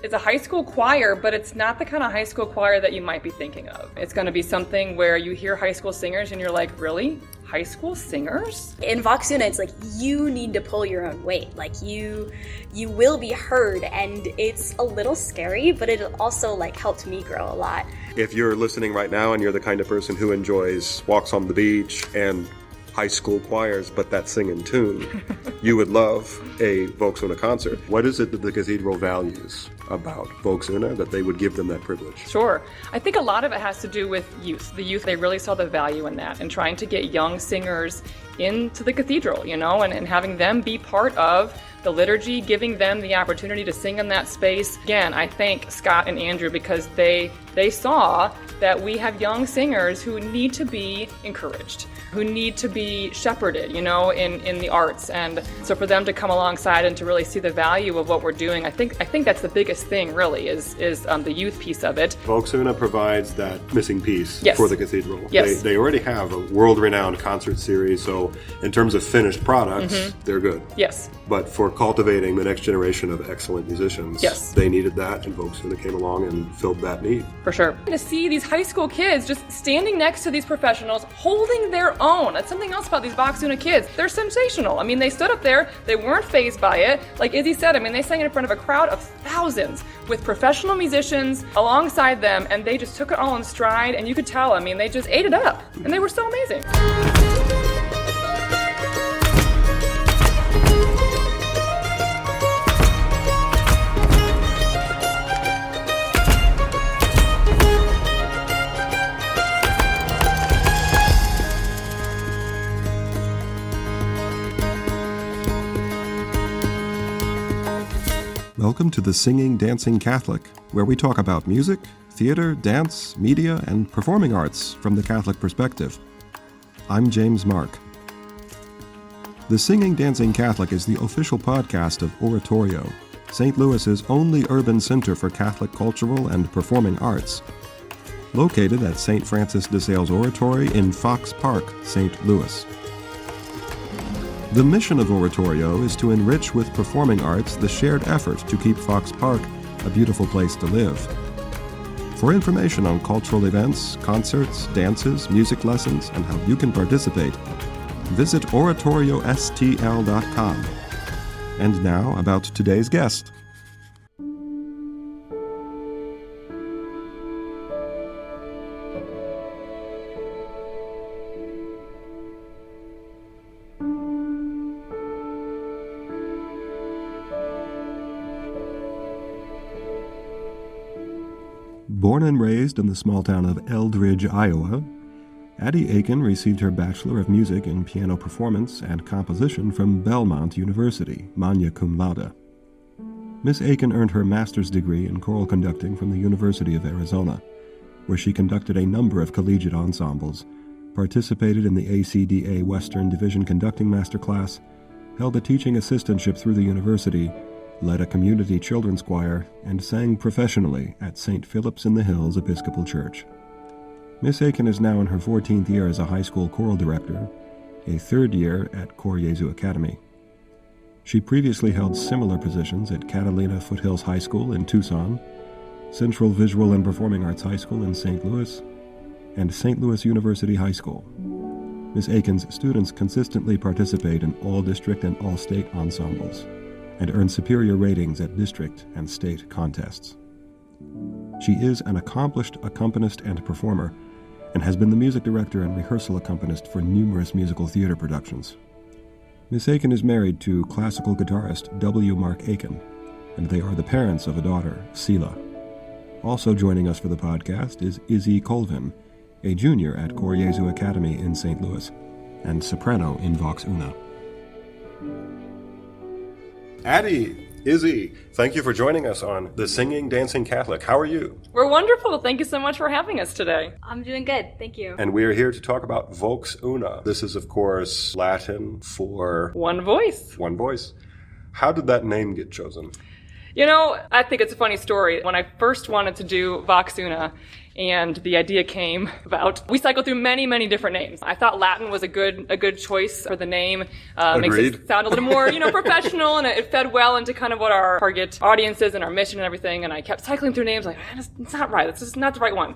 It's a high school choir, but it's not the kind of high school choir that you might be thinking of. It's going to be something where you hear high school singers and you're like, really? High school singers? In VoxUna, it's like you need to pull your own weight. Like you will be heard, and it's a little scary, but it also like helped me grow a lot. If you're listening right now and you're the kind of person who enjoys walks on the beach and high school choirs, but that singing tune, you would love a VoxUna concert. What is it that the cathedral values about VoxUna that they would give them that privilege? Sure. I think a lot of it has to do with youth. The youth, they really saw the value in that and trying to get young singers into the cathedral, you know, and having them be part of the liturgy, giving them the opportunity to sing in that space. Again, I thank Scott and Andrew because they saw that we have young singers who need to be encouraged, who need to be shepherded, you know, in the arts. And so for them to come alongside and to really see the value of what we're doing, I think that's the biggest thing really is the youth piece of it. VoxUna provides that missing piece Yes. for the cathedral. Yes. They already have a world-renowned concert series, so in terms of finished products, they're good. Yes. But for cultivating the next generation of excellent musicians, Yes. they needed that, and VoxUna came along and filled that need. For sure. To see these high school kids just standing next to these professionals, holding their own. That's something else about these VoxUna kids. They're sensational. I mean, they stood up there, they weren't fazed by it. Like Izzy said, I mean, they sang in front of a crowd of thousands with professional musicians alongside them, and they just took it all in stride, and you could tell, I mean, they just ate it up, and they were so amazing. Welcome to the Singing Dancing Catholic, where we talk about music, theater, dance, media, and performing arts from the Catholic perspective. I'm James Mark. The Singing Dancing Catholic is the official podcast of Oratorio, St. Louis's only urban center for Catholic cultural and performing arts. Located at St. Francis de Sales Oratory in Fox Park, St. Louis. The mission of Oratorio is to enrich with performing arts the shared effort to keep Fox Park a beautiful place to live. For information on cultural events, concerts, dances, music lessons, and how you can participate, visit oratoriostl.com. And now about today's guest. Born and raised in the small town of Eldridge, Iowa, ADDIE AKIN received her Bachelor of Music in Piano Performance and Composition from Belmont University, magna cum laude. Miss AKIN earned her master's degree in choral conducting from the University of Arizona, where she conducted a number of collegiate ensembles, participated in the ACDA Western Division Conducting Masterclass, held a teaching assistantship through the university, led a community children's choir, and sang professionally at St. Philip's in the Hills Episcopal Church. Miss AKIN is now in her 14th year as a high school choral director, a third year at Cor Jesu Academy. She previously held similar positions at Catalina Foothills High School in Tucson, Central Visual and Performing Arts High School in St. Louis, and St. Louis University High School. Miss AKIN's students consistently participate in all-district and all-state ensembles, and earn superior ratings at district and state contests. She is an accomplished accompanist and performer, and has been the music director and rehearsal accompanist for numerous musical theater productions. Miss AKIN is married to classical guitarist W. Mark AKIN, and they are the parents of a daughter, Sela. Also joining us for the podcast is IZZIE COLVIN, a junior at Cor Jesu Academy in St. Louis, and soprano in VoxUna. ADDIE, IZZIE, thank you for joining us on The Singing Dancing Catholic. How are you? We're wonderful. Thank you so much for having us today. I'm doing good, thank you. And we are here to talk about VoxUna. This is, of course, Latin for... One voice. One voice. How did that name get chosen? You know, I think it's a funny story. When I first wanted to do VoxUna, And the idea came about, we cycled through many, many different names. I thought Latin was a good choice for the name. Makes it sound a little more, professional, and it fed well into kind of what our target audience is and our mission and everything. And I kept cycling through names like, it's not right. It's just not the right one.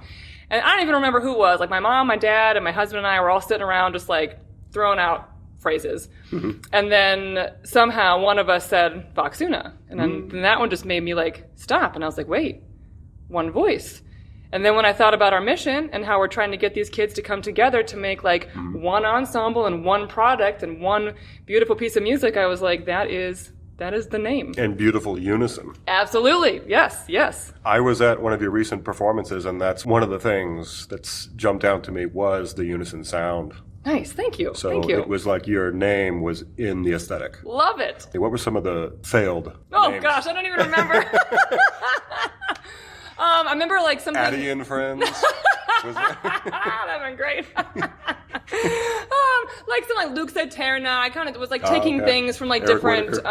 And I don't even remember who it was. Like my mom, my dad, and my husband and I were all sitting around just like throwing out phrases. Mm-hmm. And then somehow one of us said VoxUna. And then that one just made me like stop. And I was like, wait, one voice. And then when I thought about our mission and how we're trying to get these kids to come together to make like one ensemble and one product and one beautiful piece of music, I was like, that is the name. And beautiful unison. Absolutely. Yes. I was at one of your recent performances, and that's one of the things that's jumped out to me was the unison sound. Nice. Thank you. So Thank you. It was like your name was in the aesthetic. Love it. What were some of the failed names? Gosh, I don't even remember. I remember like something. ADDIE and Friends. That'd been great. Like something like Luke said Terna. I kind of was like taking things from like Eric different,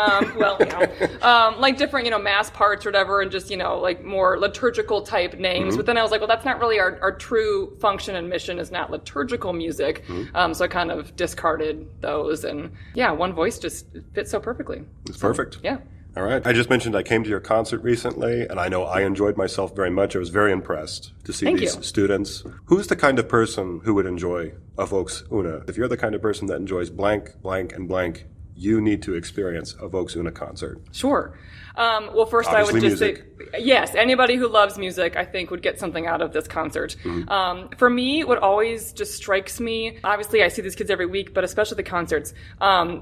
like different, mass parts or whatever, and just, like more liturgical type names. Mm-hmm. But then I was like, well, that's not really our true function and mission is not liturgical music. Mm-hmm. So I kind of discarded those. And yeah, one voice just fits so perfectly. It's perfect. Yeah. All right. I just mentioned I came to your concert recently, and I know I enjoyed myself very much. I was very impressed to see these students. Who's the kind of person who would enjoy a VoxUna? If you're the kind of person that enjoys blank, blank, and blank, you need to experience a VoxUna concert. Sure. Well, first Obviously I would just music. say, yes, anybody who loves music, I think, would get something out of this concert. Mm-hmm. For me, what always just strikes me, obviously I see these kids every week, but especially the concerts,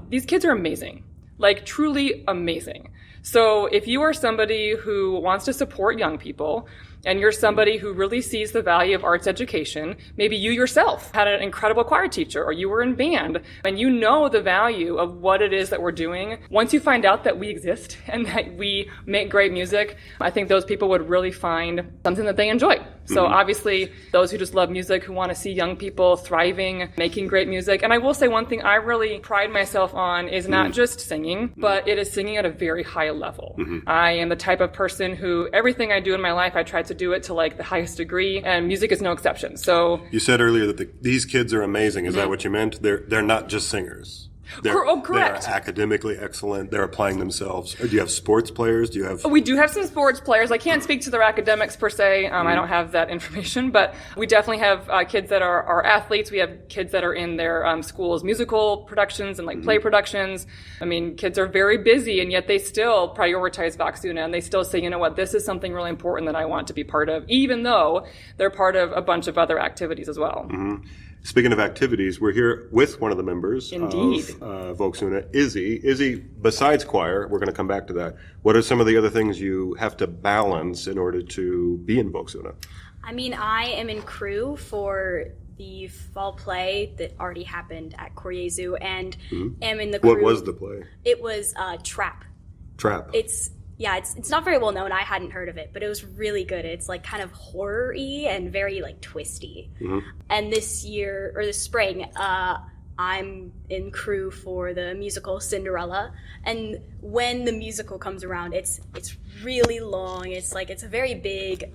these kids are amazing. Like, truly amazing. So if you are somebody who wants to support young people, and you're somebody who really sees the value of arts education, maybe you yourself had an incredible choir teacher, or you were in band, and you know the value of what it is that we're doing. Once you find out that we exist and that we make great music, I think those people would really find something that they enjoy. So obviously, those who just love music, who want to see young people thriving, making great music. And I will say one thing I really pride myself on is not just singing, but it is singing at a very high level. I am the type of person who everything I do in my life, I try to do it to like the highest degree, and music is no exception. So you said earlier that these kids are amazing. Is that what you meant? They're not just singers. Correct. They're academically excellent. They're applying themselves. Or do you have sports players? Do you have? We do have some sports players. I can't speak to their academics per se. I don't have that information, but we definitely have kids that are athletes. We have kids that are in their schools' musical productions and like play productions. I mean, kids are very busy, and yet they still prioritize VoxUna, and they still say, you know what, this is something really important that I want to be part of, even though they're part of a bunch of other activities as well. Mm-hmm. Speaking of activities, we're here with one of the members of VoxUna, IZZIE. IZZIE, besides choir, we're going to come back to that, what are some of the other things you have to balance in order to be in VoxUna? I mean, I am in crew for the fall play that already happened at Koryezu, and am in the crew. What was the play? It was Trap. Trap. It's not very well known. I hadn't heard of it, but it was really good. It's like kind of horror-y and very like twisty. And this spring, I'm in crew for the musical Cinderella. And when the musical comes around, it's really long. It's a very big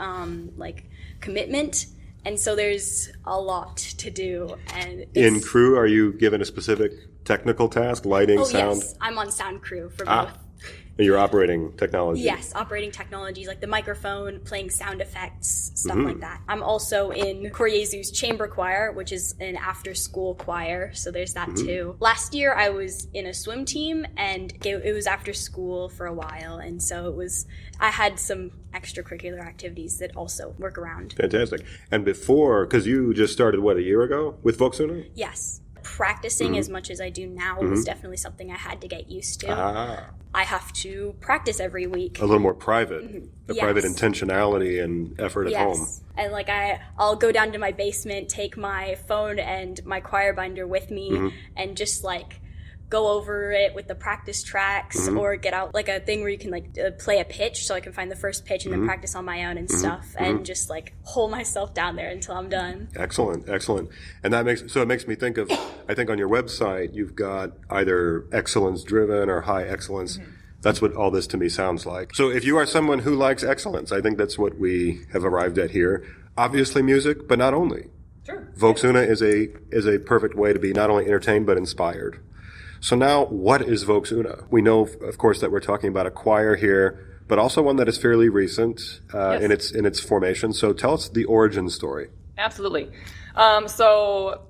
commitment. And so there's a lot to do. And in crew, are you given a specific technical task, lighting, sound? Yes, I'm on sound crew for both. You're operating technology. Yes, operating technologies like the microphone, playing sound effects, stuff like that. I'm also in Koryezu's chamber choir, which is an after-school choir, so there's that too. Last year I was in a swim team, and it was after school for a while, and so I had some extracurricular activities that also work around. Fantastic. And before, because you just started, a year ago with VoxUna? Yes. Practicing as much as I do now was definitely something I had to get used to. I have to practice every week. A little more private. Private intentionality and effort at home. And I'll go down to my basement, take my phone and my choir binder with me, and just go over it with the practice tracks, or get out a thing where you can play a pitch, so I can find the first pitch and then practice on my own and stuff, and just hold myself down there until I'm done. Excellent. And it makes me think of, I think on your website you've got either excellence driven or high excellence. That's what all this to me sounds like. So if you are someone who likes excellence, I think that's what we have arrived at here. Obviously music, but not only. Sure. VoxUna is a perfect way to be not only entertained but inspired. So now, what is VoxUna? We know, of course, that we're talking about a choir here, but also one that is fairly recent Yes. in its formation. So tell us the origin story. Absolutely. So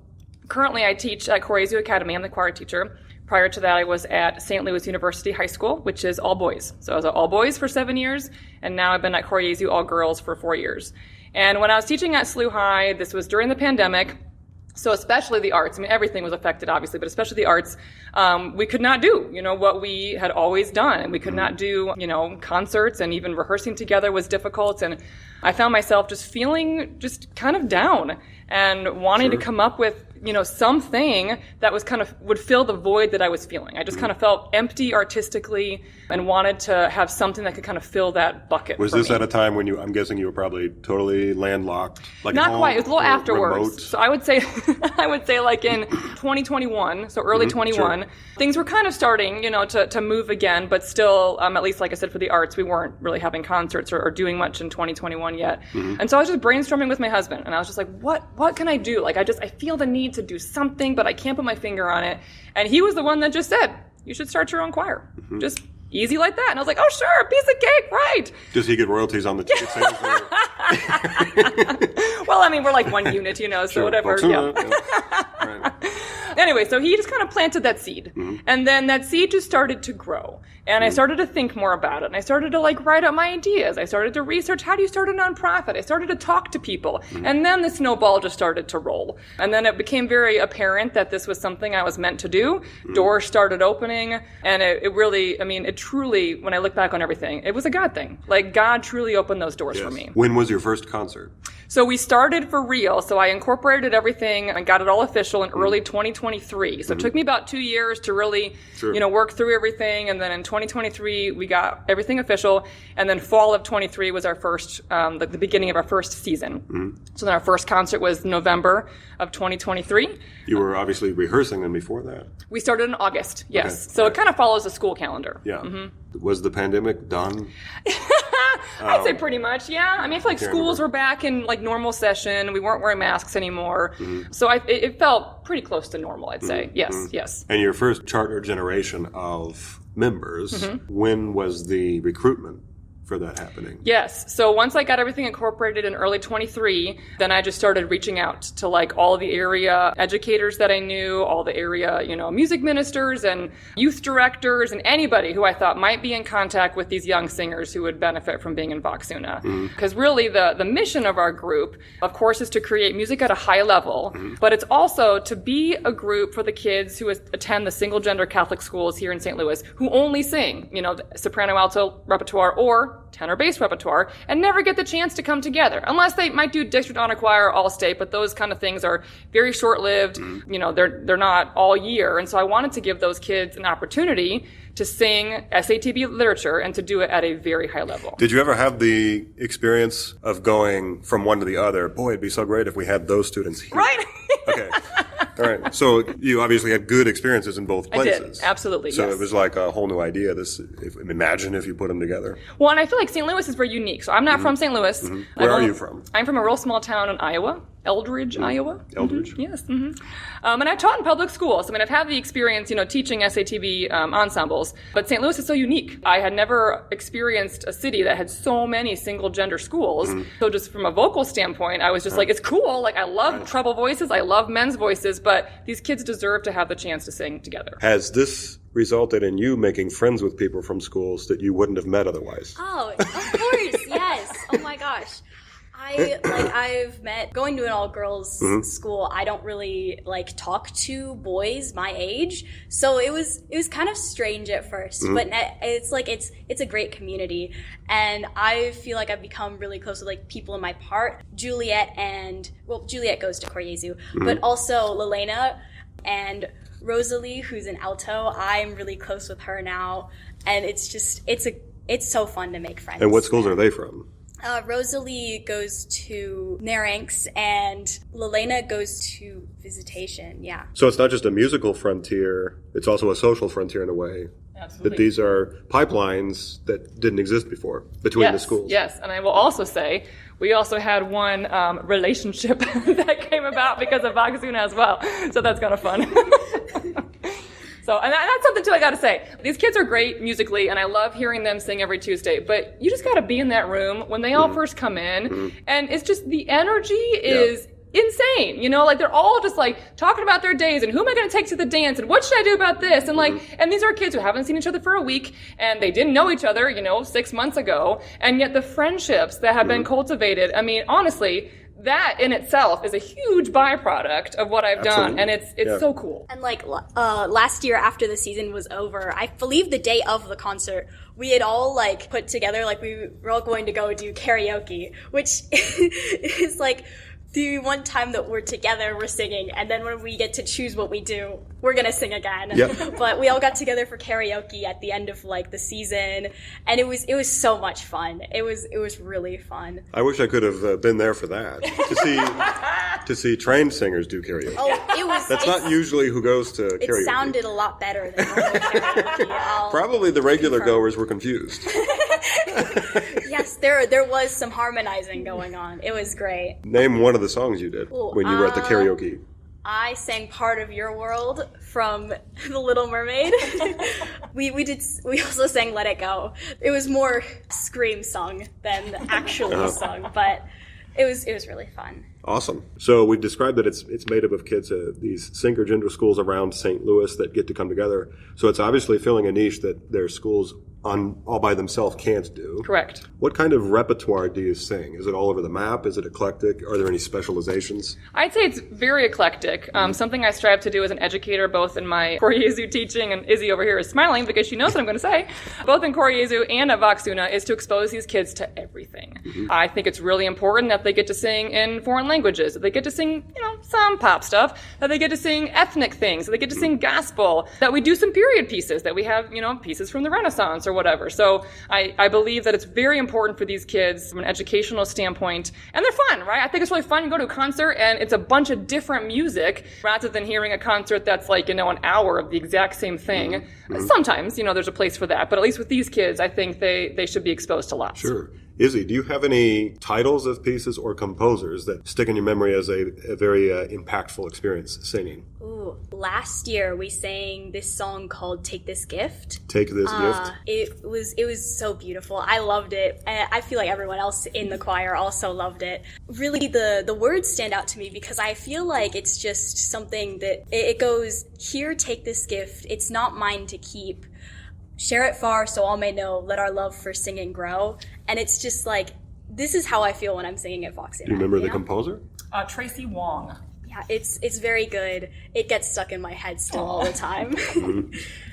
currently I teach at CORIZU Academy. I'm the choir teacher. Prior to that, I was at St. Louis University High School, which is all boys. So I was at all boys for 7 years, and now I've been at CORIZU all girls for 4 years. And when I was teaching at SLU High, this was during the pandemic, so especially the arts, I mean, everything was affected, obviously, but especially the arts, we could not do, what we had always done. And we could not do, concerts, and even rehearsing together was difficult. And I found myself just feeling just kind of down and wanting to come up with, something that was would fill the void that I was feeling. I just kind of felt empty artistically and wanted to have something that could kind of fill that bucket. Was this at a time when I'm guessing you were probably totally landlocked? Like not quite. It was a little afterwards. Remote? So I would say like in 2021, so early 21, things were kind of starting, to move again, but still, at least like I said, for the arts, we weren't really having concerts or doing much in 2021 yet. And so I was just brainstorming with my husband, and I was just like, what can I do? Like, I feel the need to do something, but I can't put my finger on it. And he was the one that just said, you should start your own choir. Just easy like that. And I was like, oh, sure, a piece of cake, right. Does he get royalties on the ticket sales? Well, I mean, we're like one unit, so Sure. whatever. VoxUna, Yeah. Right. Anyway, so he just kind of planted that seed. And then that seed just started to grow. And I started to think more about it. And I started to write out my ideas. I started to research, how do you start a nonprofit? I started to talk to people. And then the snowball just started to roll. And then it became very apparent that this was something I was meant to do. Doors started opening. And it really, it truly, when I look back on everything, it was a God thing. Like, God truly opened those doors for me. When was your first concert? So we started for real. So I incorporated everything and got it all official in early 2023. So it took me about 2 years to really, work through everything. And then in 2023, we got everything official. And then fall of 23 was our first, the beginning of our first season. So then our first concert was November of 2023. You were obviously rehearsing them before that. We started in August, yes. Okay. So it kind of follows the school calendar. Yeah. Was the pandemic done? I'd say pretty much, yeah. I feel like schools were back in normal session. We weren't wearing masks anymore. So it felt pretty close to normal, I'd say. Yes. And your first charter generation of members, when was the recruitment for that happening? Yes. So once I got everything incorporated in early 23, then I just started reaching out to all of the area educators that I knew, all the area, music ministers and youth directors and anybody who I thought might be in contact with these young singers who would benefit from being in VoxUna. Because really the mission of our group, of course, is to create music at a high level, but it's also to be a group for the kids who attend the single gender Catholic schools here in St. Louis who only sing, the soprano alto repertoire or tenor bass repertoire and never get the chance to come together unless they might do district honor choir all state, but those kind of things are very short-lived. They're not all year. And so I wanted to give those kids an opportunity to sing SATB literature and to do it at a very high level. Did you ever have the experience of going from one to the other? Boy, it'd be so great if we had those students here. Right. Okay. All right. So you obviously had good experiences in both places. I did. Absolutely. So yes. it was like a whole new idea. Imagine if you put them together. Well, and I feel like St. Louis is very unique. So I'm not from St. Louis. Where are you from? I'm from a real small town in Iowa. Eldridge, Iowa. Eldridge. Yes. And I've taught in public schools. I've had the experience, teaching SATB ensembles. But St. Louis is so unique. I had never experienced a city that had so many single-gender schools. So just from a vocal standpoint, I was just it's cool. I love treble voices. I love men's voices. But these kids deserve to have the chance to sing together. Has this resulted in you making friends with people from schools that you wouldn't have met otherwise? Oh, of course, yes. Oh my gosh. I've met, going to an all-girls school, I don't really talk to boys my age, so it was kind of strange at first, but it's a great community, and I feel like I've become really close with people in my part. Juliet goes to CORIZU, but also Lelena and Rosalie, who's an alto. I'm really close with her now, and it's so fun to make friends. And what schools are they from? Rosalie goes to Naranx, and Lelena goes to Visitation, yeah. So it's not just a musical frontier, it's also a social frontier in a way. Absolutely. That these are pipelines that didn't exist before between the schools. Yes, and I will also say we also had one relationship that came about because of VoxUna as well. So that's kind of fun. So, and that's something too I gotta say. These kids are great musically, and I love hearing them sing every Tuesday, but you just gotta be in that room when they all first come in, and it's just, the energy is insane, you know, like they're all just like talking about their days and who am I going to take to the dance and what should I do about this, and like, and these are kids who haven't seen each other for a week and they didn't know each other, you know, 6 months ago, and yet the friendships that have been cultivated, I mean, honestly, that in itself is a huge byproduct of what I've done, and it's so cool. And like last year after the season was over, I believe the day of the concert, we had all like put together, like we were all going to go do karaoke, which is like the one time that we're together, we're singing, and then when we get to choose what we do, we're gonna sing again. Yep. But we all got together for karaoke at the end of like the season, and it was so much fun. It was really fun. I wish I could have been there for that to see trained singers do karaoke. Oh, it was. That's not usually who goes to karaoke. It sounded a lot better than normal karaoke. Probably the regular goers were confused. Yes, there was some harmonizing going on. It was great. Name one of the songs you did when you were at the karaoke. I sang Part of Your World from The Little Mermaid. we also sang Let It Go. It was more scream song than actually sung, but it was really fun. Awesome. So we've described that it's made up of kids, these Singer Gender schools around St. Louis that get to come together. So it's obviously filling a niche that their schools all by themselves can't do. Correct. What kind of repertoire do you sing? Is it all over the map? Is it eclectic? Are there any specializations? I'd say it's very eclectic. Something I strive to do as an educator, both in my Koryezu teaching, and Izzy over here is smiling because she knows what I'm going to say, both in Koryezu and at VoxUna, is to expose these kids to everything. I think it's really important that they get to sing in foreign languages, that they get to sing, you know, some pop stuff, that they get to sing ethnic things, that they get to sing gospel, that we do some period pieces, that we have, you know, pieces from the Renaissance or whatever. So I believe that it's very important for these kids from an educational standpoint, and they're fun, right? I think it's really fun. You go to a concert and it's a bunch of different music rather than hearing a concert that's like, you know, an hour of the exact same thing. Sometimes, you know, there's a place for that, but at least with these kids, I think they should be exposed to lots. Sure. Izzy, do you have any titles of pieces or composers that stick in your memory as a very impactful experience singing? Ooh, last year we sang this song called Take This Gift. Take This Gift? It was so beautiful. I loved it. I feel like everyone else in the choir also loved it. Really, the words stand out to me because I feel like it's just something that it goes, here, take this gift. It's not mine to keep. Share it far so all may know, let our love for singing grow. And it's just like, this is how I feel when I'm singing at VoxUna. Do you remember the composer? Tracy Wong. Yeah, it's very good. It gets stuck in my head still all the time.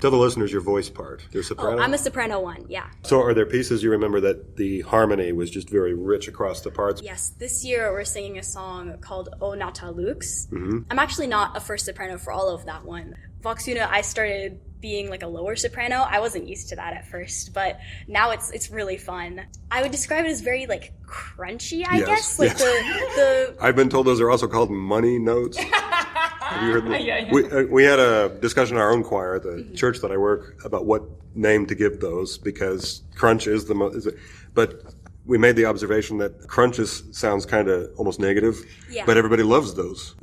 Tell the listeners your voice part. You're a soprano? I'm a soprano one, yeah. So are there pieces you remember that the harmony was just very rich across the parts? Yes, this year we're singing a song called O Nata Lux. I'm actually not a first soprano for all of that one. VoxUna, I started being like a lower soprano. I wasn't used to that at first, but now it's really fun. I would describe it as very like crunchy, I guess. Like the I've been told those are also called money notes. Have you heard them? Yeah. We had a discussion in our own choir at the church that I work about what name to give those, because crunch is the most, but we made the observation that crunches sounds kind of almost negative, but everybody loves those.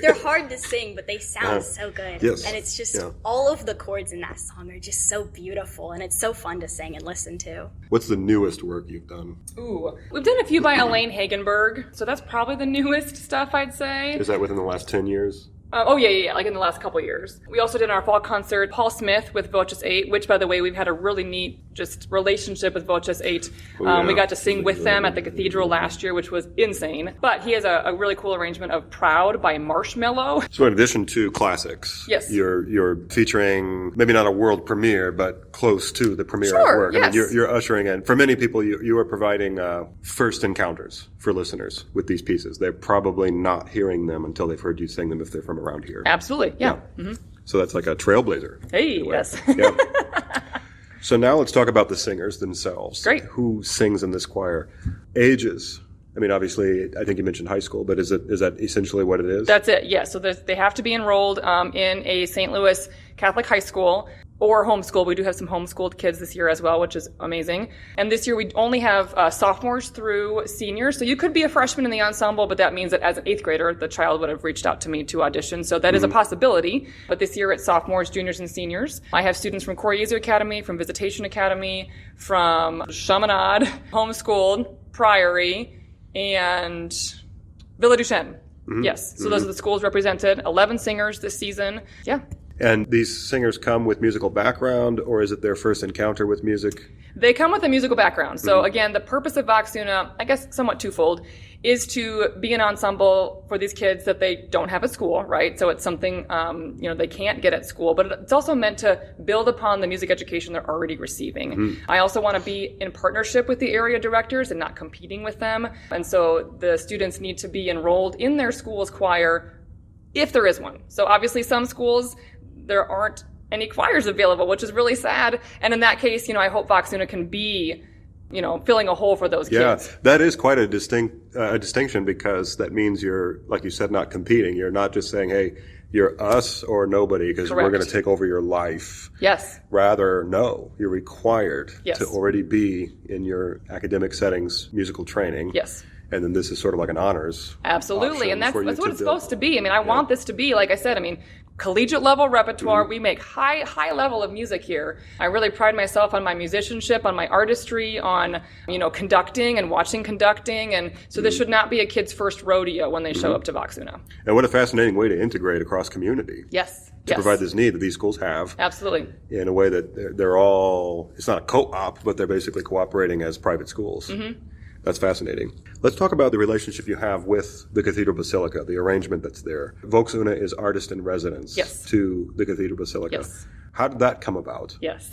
They're hard to sing, but they sound so good. Yes. And it's just all of the chords in that song are just so beautiful, and it's so fun to sing and listen to. What's the newest work you've done? Ooh, we've done a few by Elaine Hagenberg, so that's probably the newest stuff, I'd say. Is that within the last 10 years? Yeah, like in the last couple of years. We also did our fall concert, Paul Smith with Voces 8, which, by the way, we've had a really neat just relationship with Voces 8. We got to sing with them at the cathedral last year, which was insane. But he has a really cool arrangement of Proud by Marshmello. So in addition to classics, yes, you're featuring maybe not a world premiere, but close to the premiere of work. Yes. I mean, you're ushering in. For many people, you are providing first encounters for listeners with these pieces. They're probably not hearing them until they've heard you sing them if they're from around here. Absolutely, yeah. So that's like a trailblazer. Hey, yes. Yeah. So now let's talk about the singers themselves. Great. Who sings in this choir? Ages. I mean, obviously, I think you mentioned high school, but is that essentially what it is? That's it, yes. So they have to be enrolled in a St. Louis Catholic high school or homeschool. We do have some homeschooled kids this year as well, which is amazing. And this year we only have sophomores through seniors. So you could be a freshman in the ensemble, but that means that as an 8th grader, the child would have reached out to me to audition. So that is a possibility. But this year it's sophomores, juniors, and seniors. I have students from Coriezo Academy, from Visitation Academy, from Chaminade, homeschooled, Priory, and Villa Duchesne. Yes. So those are the schools represented. 11 singers this season. Yeah. And these singers come with musical background, or is it their first encounter with music? They come with a musical background. So again, the purpose of VoxUna, I guess somewhat twofold, is to be an ensemble for these kids that they don't have at school, right? So it's something, they can't get at school, but it's also meant to build upon the music education they're already receiving. I also want to be in partnership with the area directors and not competing with them. And so the students need to be enrolled in their school's choir if there is one. So obviously some schools, there aren't any choirs available, which is really sad. And in that case, I hope VoxUna can be, filling a hole for those kids. Yeah, that is quite a distinction, because that means you're, like you said, not competing. You're not just saying, hey, you're us or nobody because we're going to take over your life. Yes. Rather, no, you're required Yes. to already be in your academic settings, musical training. Yes. And then this is sort of like an honors. Absolutely. And that's option for you what to it's build. supposed to be. I mean, I want this to be, like I said, collegiate level repertoire. We make high level of music here. I really pride myself on my musicianship, on my artistry, on, conducting and watching conducting. And so this should not be a kid's first rodeo when they show up to VoxUna. And what a fascinating way to integrate across community. Yes. To provide this need that these schools have. Absolutely. In a way that they're all, it's not a co-op, but they're basically cooperating as private schools. That's fascinating. Let's talk about the relationship you have with the Cathedral Basilica, the arrangement that's there. VoxUna is artist in residence to the Cathedral Basilica. Yes. How did that come about? Yes.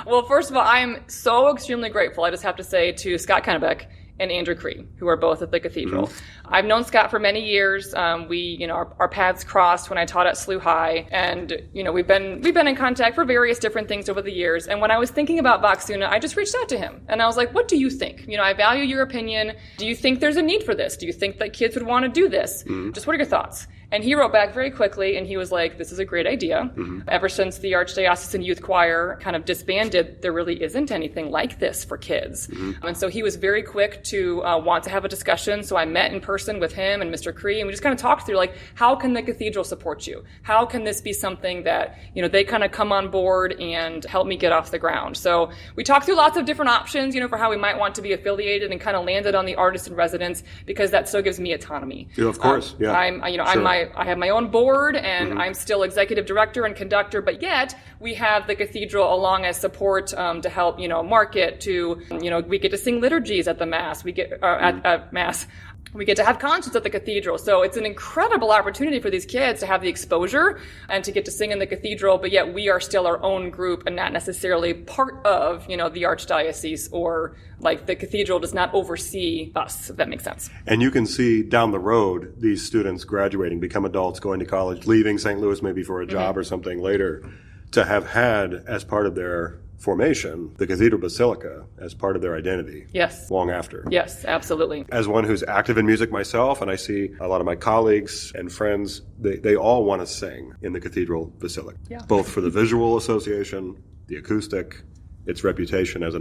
Well, first of all, I am so extremely grateful, I just have to say, to Scott Kennebeck and Andrew Cree, who are both at the cathedral. I've known Scott for many years. Our paths crossed when I taught at SLU High, and we've been in contact for various different things over the years. And when I was thinking about VoxUna, I just reached out to him, and I was like, "What do you think? I value your opinion. Do you think there's a need for this? Do you think that kids would want to do this? Just what are your thoughts?" And he wrote back very quickly, and he was like, "This is a great idea. Ever since the Archdiocesan Youth Choir kind of disbanded, there really isn't anything like this for kids." And so he was very quick to want to have a discussion. So I met in person with him and Mr. Cree, and we just kind of talked through, how can the cathedral support you? How can this be something that, they kind of come on board and help me get off the ground? So we talked through lots of different options, for how we might want to be affiliated, and kind of landed on the artist in residence because that still gives me autonomy. Yeah, of course. I have my own board, and I'm still executive director and conductor, but yet we have the cathedral along as support to help, market, to, we get to sing liturgies at the Mass, we get at Mass. We get to have concerts at the cathedral. So it's an incredible opportunity for these kids to have the exposure and to get to sing in the cathedral, but yet we are still our own group and not necessarily part of, the archdiocese, or the cathedral does not oversee us, if that makes sense. And you can see down the road these students graduating, become adults, going to college, leaving St. Louis maybe for a job or something later, to have had as part of their formation the Cathedral Basilica as part of their identity. Yes. Long after. Yes, absolutely. As one who's active in music myself, and I see a lot of my colleagues and friends, they all want to sing in the Cathedral Basilica. Yeah. Both for the visual association, the acoustic, its reputation as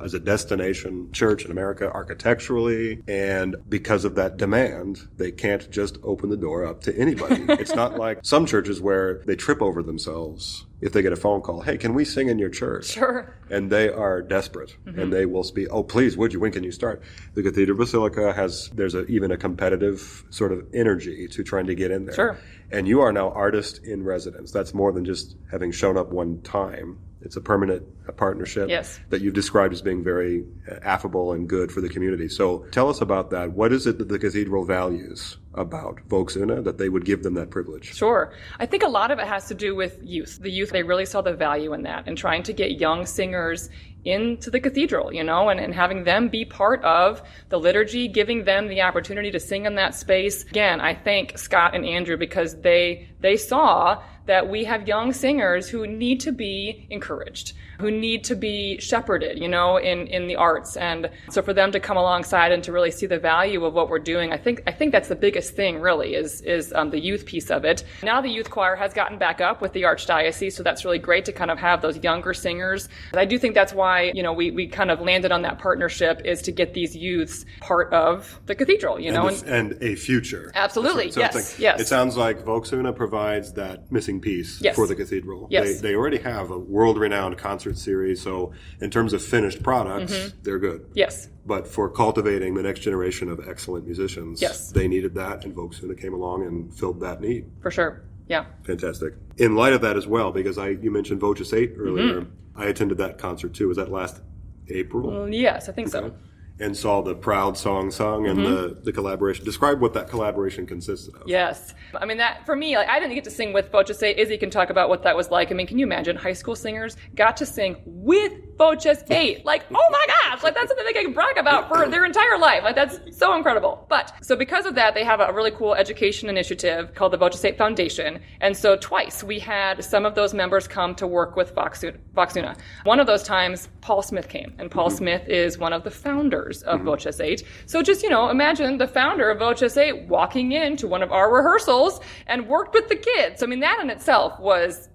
as a destination church in America architecturally, and because of that demand, they can't just open the door up to anybody. It's not like some churches where they trip over themselves if they get a phone call, "Hey, can we sing in your church?" Sure. And they are desperate, and they will speak, "Oh, please, would you? When can you start?" The Cathedral Basilica there's even a competitive sort of energy to trying to get in there. Sure. And you are now artist in residence. That's more than just having shown up one time. It's a permanent partnership that you've described as being very affable and good for the community. So tell us about that. What is it that the cathedral values about VoxUna that they would give them that privilege? Sure. I think a lot of it has to do with youth. The youth, they really saw the value in that and trying to get young singers into the cathedral, and having them be part of the liturgy, giving them the opportunity to sing in that space. Again, I thank Scott and Andrew because they saw that we have young singers who need to be encouraged, who need to be shepherded, in the arts. And so for them to come alongside and to really see the value of what we're doing, I think that's the biggest thing really is the youth piece of it. Now the youth choir has gotten back up with the Archdiocese, so that's really great to kind of have those younger singers. I do think that's why, we kind of landed on that partnership, is to get these youths part of the cathedral, and a future. Absolutely. So Yes. It sounds like VoxUna provides that missing piece for the cathedral. Yes. They already have a world-renowned concert series, so in terms of finished products, they're good. Yes. But for cultivating the next generation of excellent musicians, they needed that, and VoxUna came along and filled that need. For sure. Yeah. Fantastic. In light of that as well, because you mentioned Voces 8 earlier, I attended that concert too. Was that last April? Yes, I think so. And saw the Proud song sung and the collaboration. Describe what that collaboration consisted of. Yes. I mean, that, for me, I didn't get to sing with Voces 8. IZZIE can talk about what that was like. I mean, can you imagine high school singers got to sing with Voces 8? Like, oh my gosh, that's something they can brag about for their entire life. That's so incredible. But, so because of that, they have a really cool education initiative called the Voces 8 Foundation. And so twice we had some of those members come to work with VoxUna. One of those times, Paul Smith came. And Paul Smith is one of the founders of Voces 8. So just, imagine the founder of Voces 8 walking into one of our rehearsals and worked with the kids. I mean, that in itself was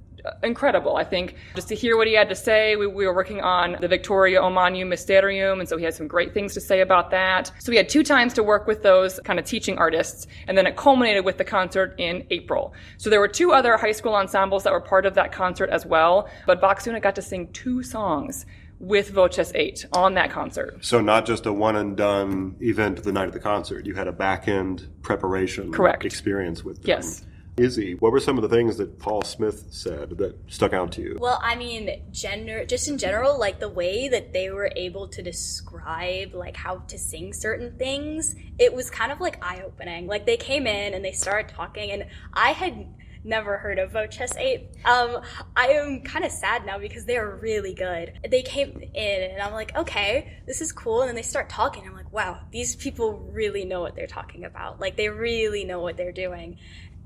incredible. I think just to hear what he had to say. We were working on the Victoria Omnium Mysterium, and so he had some great things to say about that. So we had 2 times to work with those kind of teaching artists, and then it culminated with the concert in April. So there were 2 other high school ensembles that were part of that concert as well, but VoxUna got to sing 2 songs with Voces 8 on that concert. So not just a one-and-done event the night of the concert. You had a back-end preparation experience with them. Yes. IZZIE, what were some of the things that Paul Smith said that stuck out to you? Well, I mean, just in general, like the way that they were able to describe like how to sing certain things, it was kind of like eye-opening. Like they came in and they started talking, and I had never heard of Voces 8. I am kind of sad now because they are really good. They came in and I'm like, okay, this is cool. And then they start talking. I'm like, wow, these people really know what they're talking about. Like they really know what they're doing.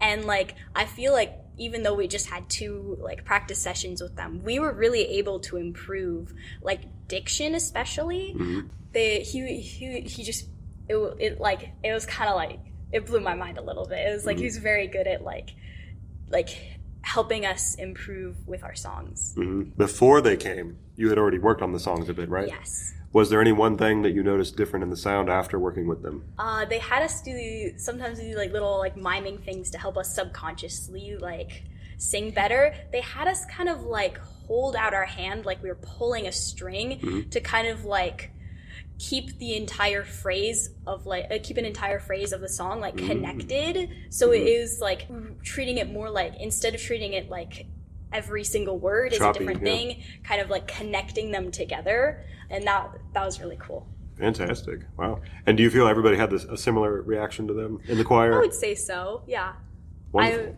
And like, I feel like even though we just had 2 like practice sessions with them, we were really able to improve like diction, especially. He just, it was kind of like, it blew my mind a little bit. It was like, he was very good at like helping us improve with our songs. Before they came, you had already worked on the songs a bit, right? Yes. Was there any one thing that you noticed different in the sound after working with them? They had us sometimes do like little like miming things to help us subconsciously like sing better. They had us kind of like hold out our hand like we were pulling a string to kind of like keep an entire phrase of the song like connected. So it is like treating it more like, instead of treating it like every single word is a different thing, kind of like connecting them together. And that was really cool. Fantastic. Wow. And do you feel everybody had a similar reaction to them in the choir? I would say so, yeah. Wonderful.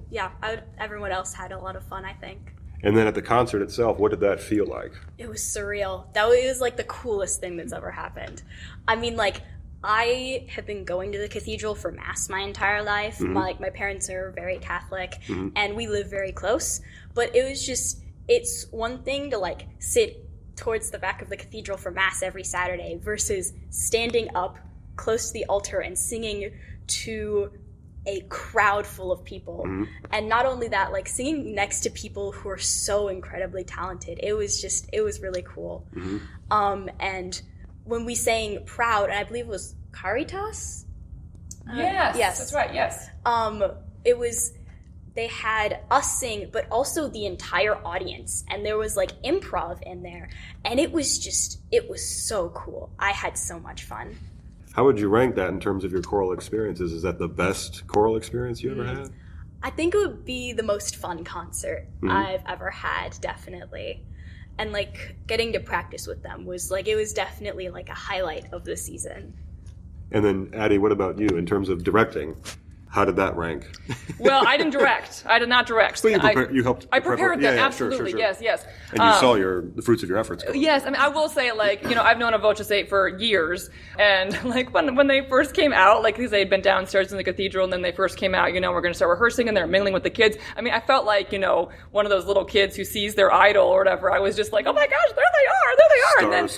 Everyone else had a lot of fun, I think. And then at the concert itself, what did that feel like? It was surreal. That was like the coolest thing that's ever happened. I mean, like, I have been going to the cathedral for Mass my entire life. My parents are very Catholic, and we live very close. But it's one thing to like sit towards the back of the cathedral for Mass every Saturday versus standing up close to the altar and singing to a crowd full of people. And not only that, like singing next to people who are so incredibly talented. It was really cool. And when we sang Proud, and I believe it was Caritas? Yes, that's right, yes. It was, they had us sing, but also the entire audience. And there was like improv in there. And it was so cool. I had so much fun. How would you rank that in terms of your choral experiences? Is that the best choral experience you ever had? I think it would be the most fun concert I've ever had, definitely. And like getting to practice with them was like, it was definitely like a highlight of the season. And then ADDIE, what about you in terms of directing? How did that rank? Well, I didn't direct. I did not direct. But you helped. I prepared them, yeah, absolutely. sure. Yes. And you saw the fruits of your efforts. Yes, I mean, I will say, I've known of VoxUna for years, and when they first came out, because they had been downstairs in the cathedral, and then they first came out, we're going to start rehearsing, and they're mingling with the kids. I mean, I felt like, one of those little kids who sees their idol or whatever. I was just like, oh my gosh, there they are. Starstruck. And then,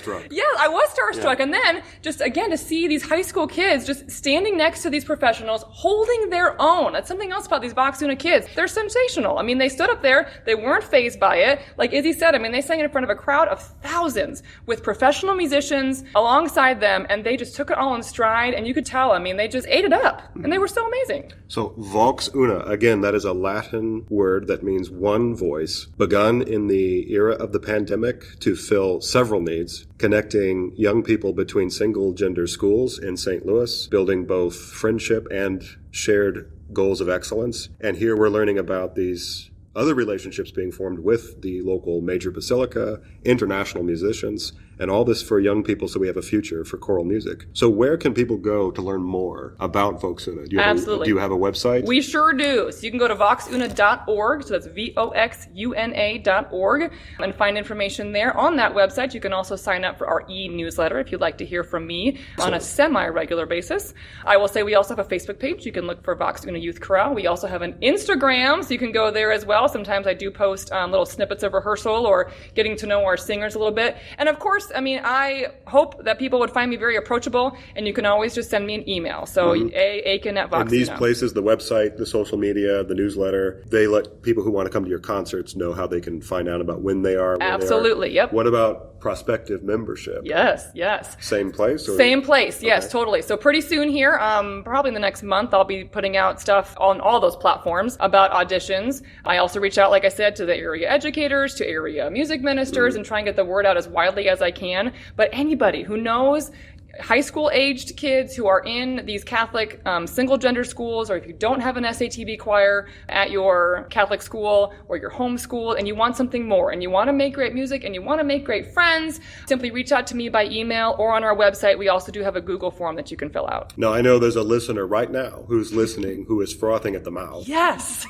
I was starstruck, and then just again to see these high school kids just standing next to these professionals, holding their own. That's something else about these VoxUna kids. They're sensational. I mean, they stood up there, they weren't fazed by it. Like Izzy said, I mean, they sang in front of a crowd of thousands with professional musicians alongside them, and they just took it all in stride, and you could tell, I mean, they just ate it up, and they were so amazing. So, VoxUna, again, that is a Latin word that means one voice, begun in the era of the pandemic to fill several needs, connecting young people between single-gender schools in St. Louis, building both friendship and shared goals of excellence. And here we're learning about these other relationships being formed with the local major basilica, international musicians, and all this for young people so we have a future for choral music. So where can people go to learn more about VoxUna? Absolutely. Do you have a website? We sure do. So you can go to VoxUna.org, so that's VoxUna.org, and find information there. On that website, you can also sign up for our e-newsletter if you'd like to hear from me on a semi-regular basis. I will say we also have a Facebook page. You can look for VoxUna Youth Chorale. We also have an Instagram, so you can go there as well. Sometimes I do post little snippets of rehearsal or getting to know our singers a little bit. And of course, I mean, I hope that people would find me very approachable, and you can always just send me an email. So, AKIN@VoxUna. And these places, the website, the social media, the newsletter, they let people who want to come to your concerts know how they can find out about when they are. Absolutely, yep. What about prospective membership? Yes. Same place? Same place, yes, totally. So pretty soon here, probably in the next month, I'll be putting out stuff on all those platforms about auditions. I also reach out, like I said, to the area educators, to area music ministers, and try and get the word out as widely as I can. But anybody who knows high school aged kids who are in these Catholic single gender schools, or if you don't have an SATB choir at your Catholic school or your home school and you want something more and you want to make great music and you want to make great friends, simply reach out to me by email or on our website. We also do have a Google form that you can fill out. Now, I know there's a listener right now who's listening who is frothing at the mouth. Yes.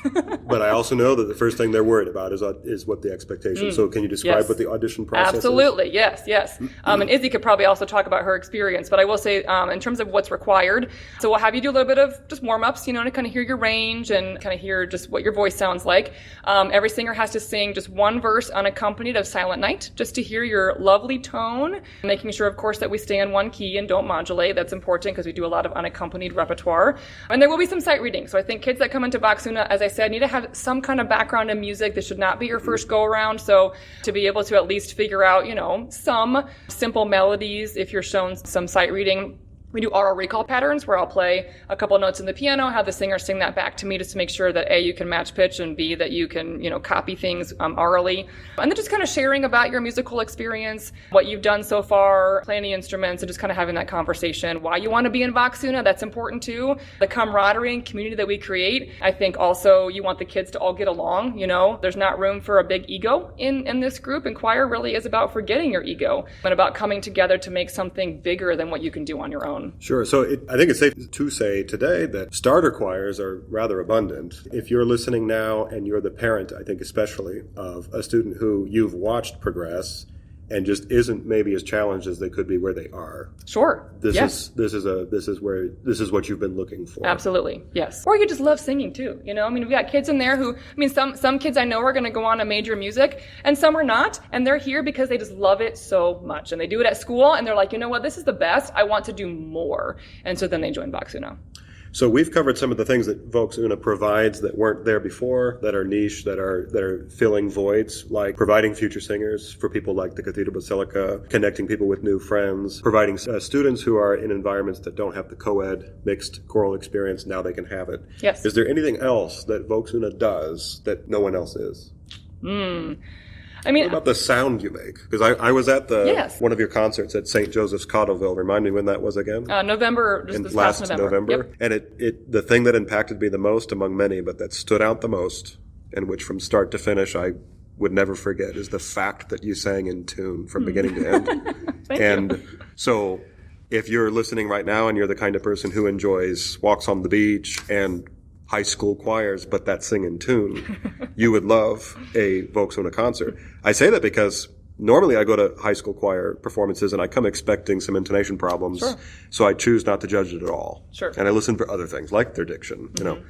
But I also know that the first thing they're worried about is what the expectation. So can you describe what the audition process Absolutely. is? Yes. And Izzy could probably also talk about her experience. But I will say, in terms of what's required, so we'll have you do a little bit of just warm-ups, to kind of hear your range and kind of hear just what your voice sounds like. Every singer has to sing just one verse unaccompanied of Silent Night, just to hear your lovely tone, making sure, of course, that we stay in one key and don't modulate. That's important because we do a lot of unaccompanied repertoire. And there will be some sight reading. So I think kids that come into VoxUna, as I said, need to have some kind of background in music. This should not be your first go-around. So to be able to at least figure out, some simple melodies, if you're shown some sight reading. We do oral recall patterns where I'll play a couple notes in the piano, have the singer sing that back to me just to make sure that A, you can match pitch, and B, that you can, copy things orally. And then just kind of sharing about your musical experience, what you've done so far, playing the instruments, and just kind of having that conversation. Why you want to be in VoxUna, that's important too. The camaraderie and community that we create. I think also you want the kids to all get along, There's not room for a big ego in this group, and choir really is about forgetting your ego and about coming together to make something bigger than what you can do on your own. Sure. So I think it's safe to say today that starter choirs are rather abundant. If you're listening now and you're the parent, I think especially, of a student who you've watched progress and just isn't maybe as challenged as they could be where they are. Sure. This is what you've been looking for. Absolutely. Yes. Or you just love singing too. We've got kids in there who, some kids I know are going to go on to major music and some are not. And they're here because they just love it so much. And they do it at school and they're like, this is the best. I want to do more. And so then they join VoxUna. So we've covered some of the things that VoxUna provides that weren't there before, that are niche, that are filling voids, like providing future singers for people like the Cathedral Basilica, connecting people with new friends, providing students who are in environments that don't have the co-ed mixed choral experience, now they can have it. Yes. Is there anything else that VoxUna does that no one else is? What about the sound you make? Because I was at one of your concerts at St. Joseph's Cottleville. Remind me when that was again? November, just this past November. Yep. And the thing that impacted me the most among many, but that stood out the most, and which from start to finish I would never forget, is the fact that you sang in tune from beginning to end. Thank you. So if you're listening right now and you're the kind of person who enjoys walks on the beach and high school choirs, but that sing in tune, you would love a VoxUna concert. I say that because normally I go to high school choir performances and I come expecting some intonation problems, Sure. so I choose not to judge it at all. Sure. And I listen for other things, like their diction, you know.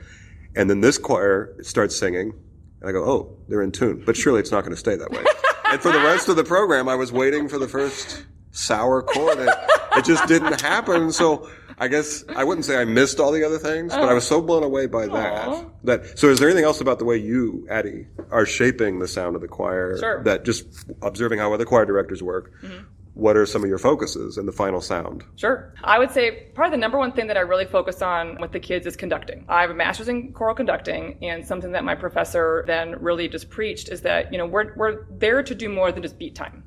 And then this choir starts singing, and I go, oh, they're in tune. But surely it's not going to stay that way. And for the rest of the program, I was waiting for the first sour chord. It just didn't happen, so I guess I wouldn't say I missed all the other things, but I was so blown away by that. So is there anything else about the way you, Addie, are shaping the sound of the choir? Sure. That just observing how other choir directors work, what are some of your focuses in the final sound? Sure. I would say probably the number one thing that I really focus on with the kids is conducting. I have a master's in choral conducting, and something that my professor then really just preached is that, you know, we're there to do more than just beat time.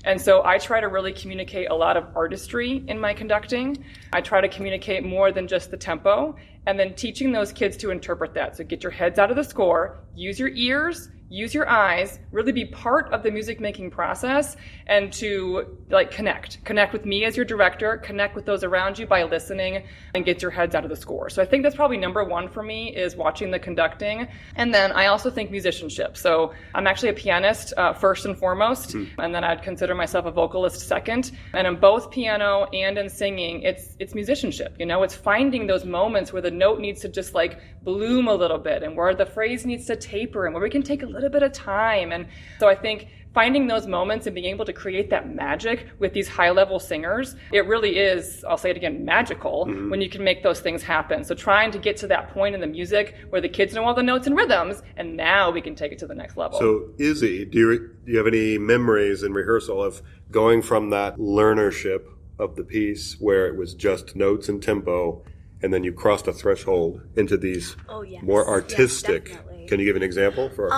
And so I try to really communicate a lot of artistry in my conducting. I try to communicate more than just the tempo, and then teaching those kids to interpret that. So get your heads out of the score, use your ears, use your eyes, really be part of the music making process, and to like connect with me as your director, connect with those around you by listening, and get your heads out of the score. So I think that's probably number one for me, is watching the conducting. And then I also think musicianship. So I'm actually a pianist first and foremost, and then I'd consider myself a vocalist second. And in both piano and in singing, it's musicianship. You know, it's finding those moments where the note needs to just like bloom a little bit, and where the phrase needs to taper, and where we can take a little bit of time. And so I think finding those moments and being able to create that magic with these high-level singers, it really is, I'll say it again, magical when you can make those things happen. So trying to get to that point in the music where the kids know all the notes and rhythms, and now we can take it to the next level. So, IZZIE, do you have any memories in rehearsal of going from that learnership of the piece where it was just notes and tempo, and then you crossed a threshold into these more artistic? Yes, can you give an example for?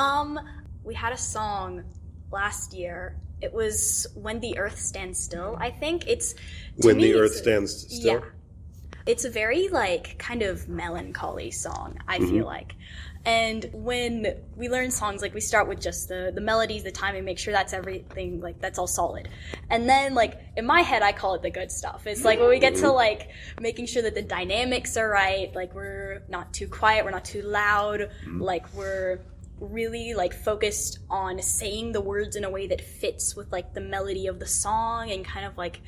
We had a song last year. It was When the Earth Stands Still, I think. When the Earth Stands Still? Yeah. It's a very, like, kind of melancholy song, I feel like. And when we learn songs, like, we start with just the melodies, the timing, make sure that's everything, like, that's all solid. And then, like, in my head, I call it the good stuff. It's like when we get to, like, making sure that the dynamics are right, like, we're not too quiet, we're not too loud, like, we're really like focused on saying the words in a way that fits with like the melody of the song, and kind of like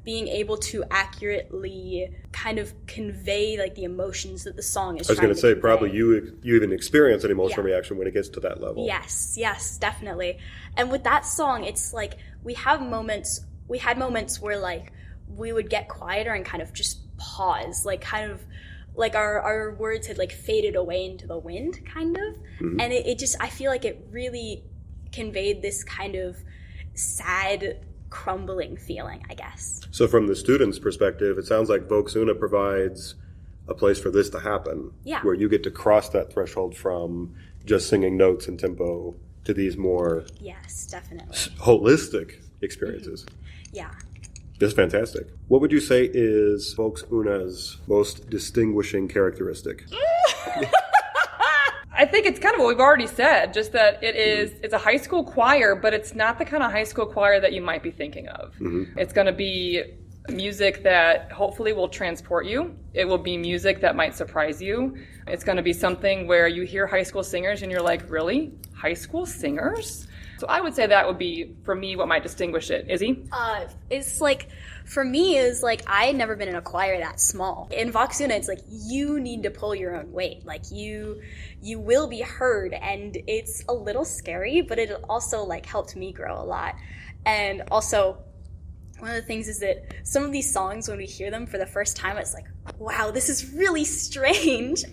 being able to accurately kind of convey like the emotions that the song is trying to convey. I was going to say, probably you even experience an emotional reaction when it gets to that level. Yes, definitely. And with that song, it's like we had moments where like we would get quieter and kind of just pause, like kind of like our words had like faded away into the wind, kind of. And it just, I feel like it really conveyed this kind of sad, crumbling feeling, I guess. So from the student's perspective, it sounds like VoxUna provides a place for this to happen. Yeah. Where you get to cross that threshold from just singing notes and tempo to these more yes, definitely holistic experiences. Yeah. That's fantastic. What would you say is VoxUna's most distinguishing characteristic? I think it's kind of what we've already said, just that it's a high school choir, but it's not the kind of high school choir that you might be thinking of. It's going to be music that hopefully will transport you. It will be music that might surprise you. It's going to be something where you hear high school singers and you're like, really? High school singers? So I would say that would be, for me, what might distinguish it. IZZIE? It's like, for me, is like, I had never been in a choir that small. In VoxUna, it's like, you need to pull your own weight. Like, you will be heard, and it's a little scary, but it also, like, helped me grow a lot. And also, one of the things is that some of these songs, when we hear them for the first time, it's like, wow, this is really strange.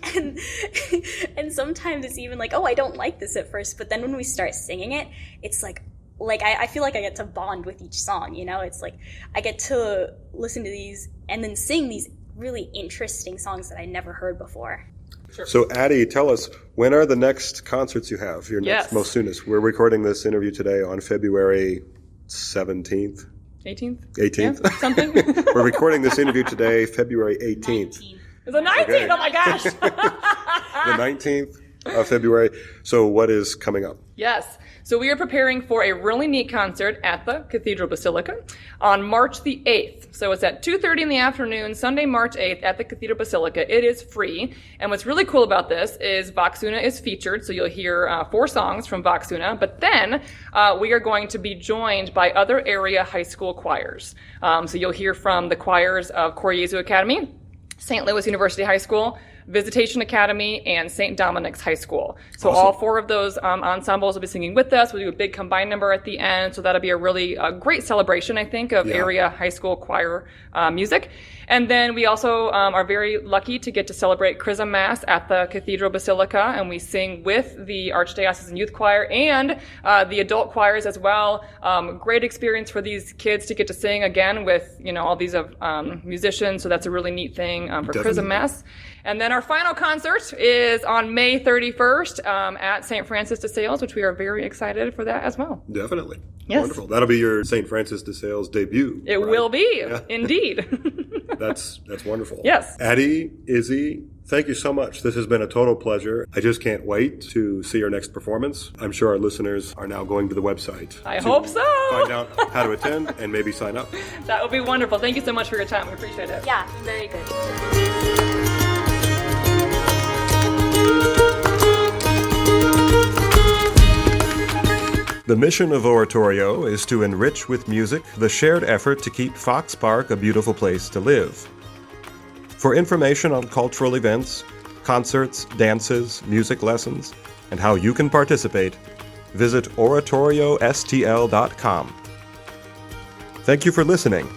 And sometimes it's even like, oh, I don't like this at first. But then when we start singing it, it's like I feel like I get to bond with each song, you know? It's like I get to listen to these and then sing these really interesting songs that I never heard before. Sure. So, Addie, tell us, when are the next concerts you have? Your next, most soonest. We're recording this interview today on February 17th. 18th? 18th? Yeah, something. We're recording this interview today, February 18th. 19. It's the 19th, okay. Oh my gosh. The 19th of February. So what is coming up? Yes. So we are preparing for a really neat concert at the Cathedral Basilica on March the 8th. So it's at 2:30 in the afternoon, Sunday, March 8th at the Cathedral Basilica. It is free. And what's really cool about this is VoxUna is featured. So you'll hear 4 songs from VoxUna. But then we are going to be joined by other area high school choirs. So you'll hear from the choirs of Koryezu Academy, St. Louis University High School, Visitation Academy, and St. Dominic's High School. So awesome. All 4 of those ensembles will be singing with us. We'll do a big combined number at the end. So that'll be a really great celebration, I think, of area high school choir music. And then we also are very lucky to get to celebrate Chrism Mass at the Cathedral Basilica, and we sing with the Archdiocesan Youth Choir and the adult choirs as well. Great experience for these kids to get to sing again with, all these musicians. So that's a really neat thing for Chrism Mass. And then our final concert is on May 31st at St. Francis de Sales, which we are very excited for that as well. Definitely. Yes. Wonderful. That'll be your St. Francis de Sales debut. It will be, indeed. That's wonderful. Yes. ADDIE, IZZIE, thank you so much. This has been a total pleasure. I just can't wait to see your next performance. I'm sure our listeners are now going to the website. I hope so. Find out how to attend and maybe sign up. That would be wonderful. Thank you so much for your time. We appreciate it. Yeah, very good. The mission of Oratorio is to enrich with music the shared effort to keep Fox Park a beautiful place to live. For information on cultural events, concerts, dances, music lessons, and how you can participate, visit oratoriostl.com. Thank you for listening.